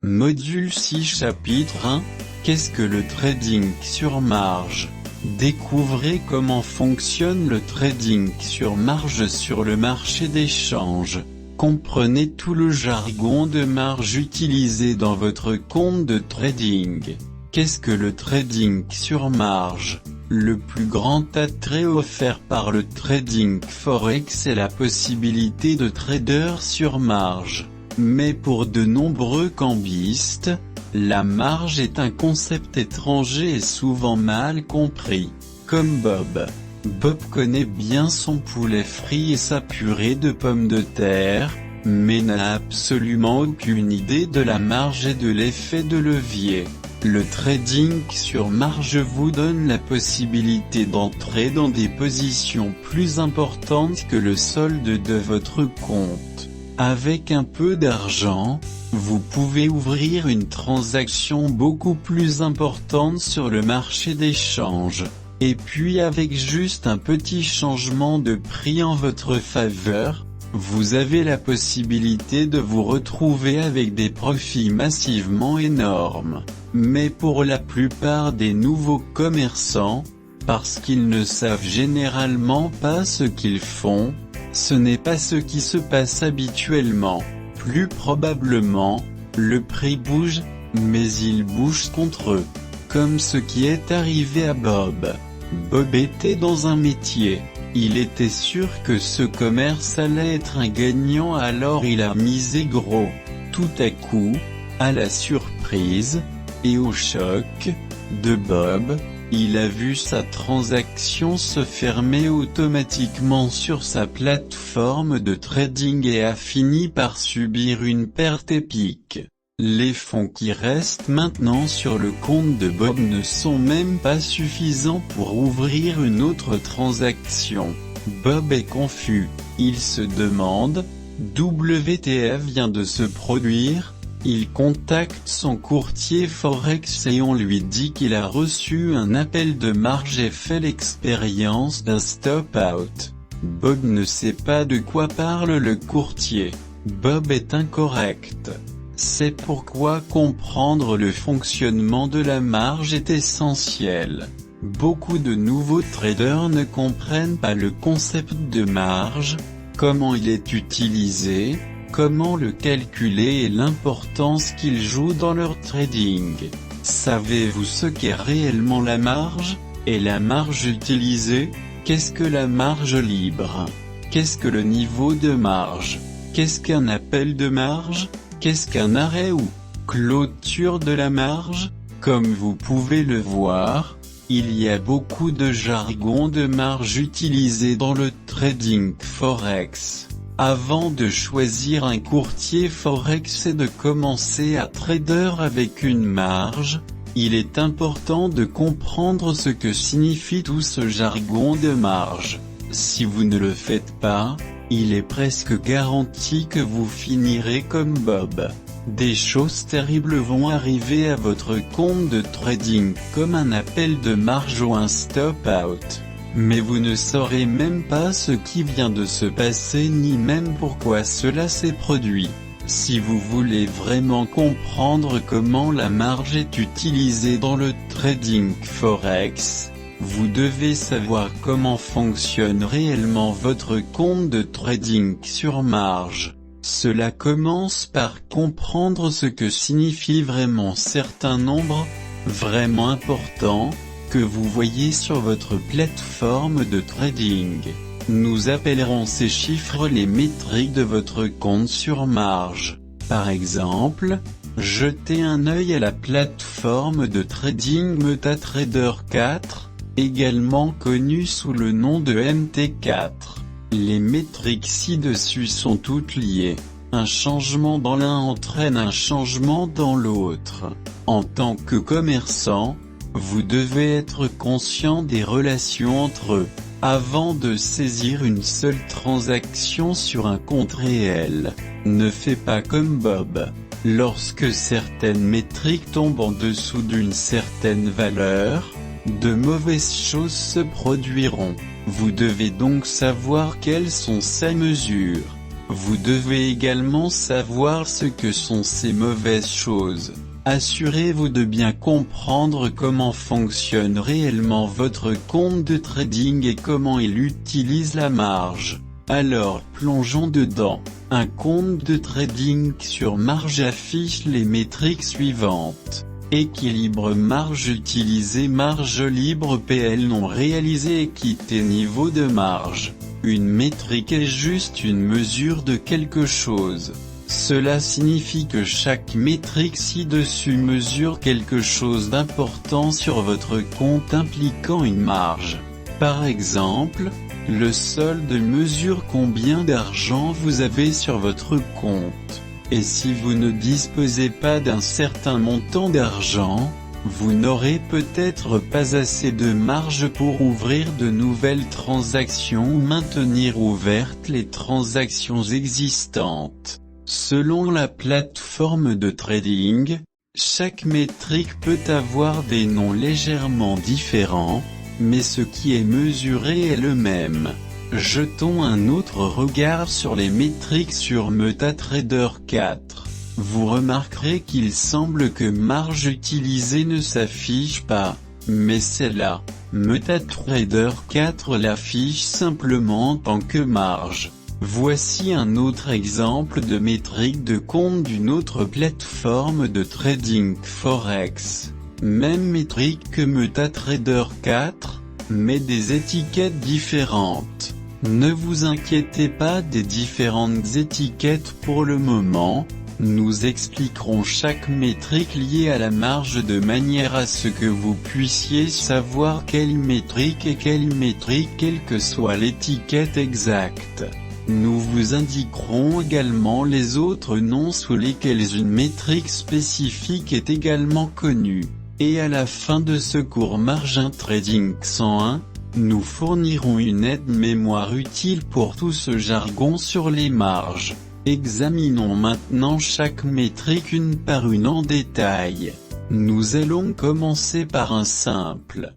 Module 6 Chapitre 1 Qu'est-ce que le trading sur marge? Découvrez comment fonctionne le trading sur marge sur le marché d'échange. Comprenez tout le jargon de marge utilisé dans votre compte de trading. Qu'est-ce que le trading sur marge? Le plus grand attrait offert par le trading forex est la possibilité de trader sur marge. Mais pour de nombreux cambistes, la marge est un concept étranger et souvent mal compris. Comme Bob. Bob connaît bien son poulet frit et sa purée de pommes de terre, mais n'a absolument aucune idée de la marge et de l'effet de levier. Le trading sur marge vous donne la possibilité d'entrer dans des positions plus importantes que le solde de votre compte. Avec un peu d'argent, vous pouvez ouvrir une transaction beaucoup plus importante sur le marché d'échange. Et puis avec juste un petit changement de prix en votre faveur, vous avez la possibilité de vous retrouver avec des profits massivement énormes. Mais pour la plupart des nouveaux commerçants, parce qu'ils ne savent généralement pas ce qu'ils font, ce n'est pas ce qui se passe habituellement. Plus probablement, le prix bouge, mais il bouge contre eux. Comme ce qui est arrivé à Bob. Bob était dans un métier. Il était sûr que ce commerce allait être un gagnant, alors il a misé gros. Tout à coup, à la surprise, et au choc, de Bob, il a vu sa transaction se fermer automatiquement sur sa plateforme de trading et a fini par subir une perte épique. Les fonds qui restent maintenant sur le compte de Bob ne sont même pas suffisants pour ouvrir une autre transaction. Bob est confus. Il se demande, WTF vient de se produire? Il contacte son courtier forex et on lui dit qu'il a reçu un appel de marge et fait l'expérience d'un stop-out. Bob ne sait pas de quoi parle le courtier. Bob est incorrect. C'est pourquoi comprendre le fonctionnement de la marge est essentiel. Beaucoup de nouveaux traders ne comprennent pas le concept de marge, comment il est utilisé, comment le calculer et l'importance qu'il joue dans leur trading. Savez-vous ce qu'est réellement la marge? Et la marge utilisée? Qu'est-ce que la marge libre? Qu'est-ce que le niveau de marge? Qu'est-ce qu'un appel de marge? Qu'est-ce qu'un arrêt ou clôture de la marge? Comme vous pouvez le voir, il y a beaucoup de jargon de marge utilisé dans le trading forex. Avant de choisir un courtier forex et de commencer à trader avec une marge, il est important de comprendre ce que signifie tout ce jargon de marge. Si vous ne le faites pas, il est presque garanti que vous finirez comme Bob. Des choses terribles vont arriver à votre compte de trading comme un appel de marge ou un stop-out. Mais vous ne saurez même pas ce qui vient de se passer ni même pourquoi cela s'est produit. Si vous voulez vraiment comprendre comment la marge est utilisée dans le trading forex, vous devez savoir comment fonctionne réellement votre compte de trading sur marge. Cela commence par comprendre ce que signifie vraiment certains nombres, vraiment importants, que vous voyez sur votre plateforme de trading. Nous appellerons ces chiffres les métriques de votre compte sur marge. Par exemple, jetez un œil à la plateforme de trading MetaTrader 4, également connue sous le nom de MT4. Les métriques ci-dessus sont toutes liées. Un changement dans l'un entraîne un changement dans l'autre. En tant que commerçant, vous devez être conscient des relations entre eux, avant de saisir une seule transaction sur un compte réel. Ne faites pas comme Bob. Lorsque certaines métriques tombent en dessous d'une certaine valeur, de mauvaises choses se produiront. Vous devez donc savoir quelles sont ces mesures. Vous devez également savoir ce que sont ces mauvaises choses. Assurez-vous de bien comprendre comment fonctionne réellement votre compte de trading et comment il utilise la marge. Alors plongeons dedans. Un compte de trading sur marge affiche les métriques suivantes. Équilibre marge utilisée, marge libre, PL non réalisé, équité, niveau de marge. Une métrique est juste une mesure de quelque chose. Cela signifie que chaque métrique ci-dessus mesure quelque chose d'important sur votre compte impliquant une marge. Par exemple, le solde mesure combien d'argent vous avez sur votre compte. Et si vous ne disposez pas d'un certain montant d'argent, vous n'aurez peut-être pas assez de marge pour ouvrir de nouvelles transactions ou maintenir ouvertes les transactions existantes. Selon la plateforme de trading, chaque métrique peut avoir des noms légèrement différents, mais ce qui est mesuré est le même. Jetons un autre regard sur les métriques sur MetaTrader 4. Vous remarquerez qu'il semble que marge utilisée ne s'affiche pas, mais c'est là. MetaTrader 4 l'affiche simplement en tant que marge. Voici un autre exemple de métrique de compte d'une autre plateforme de trading Forex. Même métrique que MetaTrader 4, mais des étiquettes différentes. Ne vous inquiétez pas des différentes étiquettes pour le moment, nous expliquerons chaque métrique liée à la marge de manière à ce que vous puissiez savoir quelle métrique est quelle métrique quelle que soit l'étiquette exacte. Nous vous indiquerons également les autres noms sous lesquels une métrique spécifique est également connue. Et à la fin de ce cours Margin Trading 101, nous fournirons une aide mémoire utile pour tout ce jargon sur les marges. Examinons maintenant chaque métrique une par une en détail. Nous allons commencer par un simple.